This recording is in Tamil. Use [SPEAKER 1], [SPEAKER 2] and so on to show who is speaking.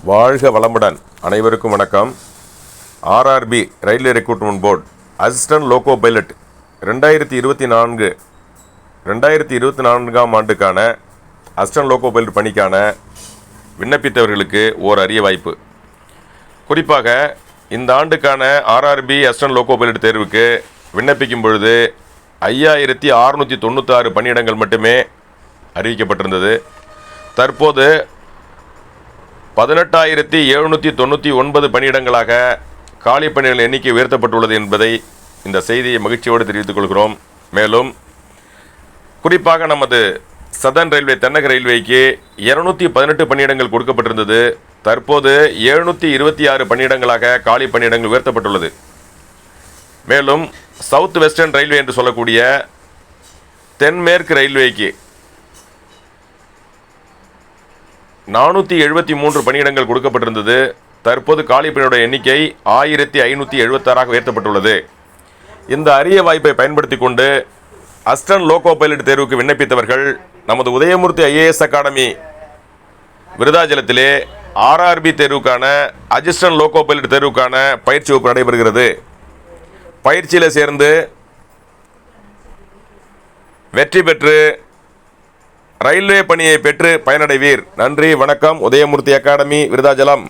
[SPEAKER 1] வாழ்க வளமுடன். அனைவருக்கும் வணக்கம். RRB railway recruitment board assistant loco pilot 2024ஆம் ஆண்டுக்கான அசிஸ்டன்ட் லோகோ பைலட் பணிக்கான விண்ணப்பித்தவர்களுக்கு ஓர் அரிய வாய்ப்பு. குறிப்பாக இந்த ஆண்டுக்கான ஆர்ஆர்பி அசிஸ்டன்ட் லோகோ பைலட் தேர்வுக்கு விண்ணப்பிக்கும் பொழுது 5696 பணியிடங்கள் மட்டுமே அறிவிக்கப்பட்டிருந்தது. தற்போது 18,799 பணியிடங்களாக காலி பணிகள் எண்ணிக்கை உயர்த்தப்பட்டுள்ளது என்பதை இந்த செய்தியை மகிழ்ச்சியோடு தெரிவித்துக் கொள்கிறோம். மேலும் குறிப்பாக நமது சதர்ன் ரயில்வே தென்னக ரயில்வேக்கு 218 பணியிடங்கள் கொடுக்கப்பட்டிருந்தது. தற்போது 726 பணியிடங்களாக காலி பணியிடங்கள் உயர்த்தப்பட்டுள்ளது. மேலும் சவுத் வெஸ்டர்ன் ரயில்வே என்று சொல்லக்கூடிய தென்மேற்கு ரயில்வேக்கு 473 பணியிடங்கள் கொடுக்கப்பட்டிருந்தது. தற்போது காலி பணியிட எண்ணிக்கை 1576 உயர்த்தப்பட்டுள்ளது. இந்த அரிய வாய்ப்பை பயன்படுத்தி கொண்டு அசிஸ்டன்ட் லோகோ பைலட் தேர்வுக்கு விண்ணப்பித்தவர்கள் நமது உதயமூர்த்தி ஐஏஎஸ் அகாடமி விருதாச்சலத்திலே ஆர்ஆர்பி தேர்வுக்கான அசிஸ்டன்ட் லோகோ பைலட் தேர்வுக்கான பயிற்சி வகுப்பு நடைபெறுகிறது. பயிற்சியில் சேர்ந்து வெற்றி பெற்று ரயில்வே பணியை பெற்று பயனடைவீர். நன்றி, வணக்கம். உதயமூர்த்தி அகாடமி விருதாச்சலம்.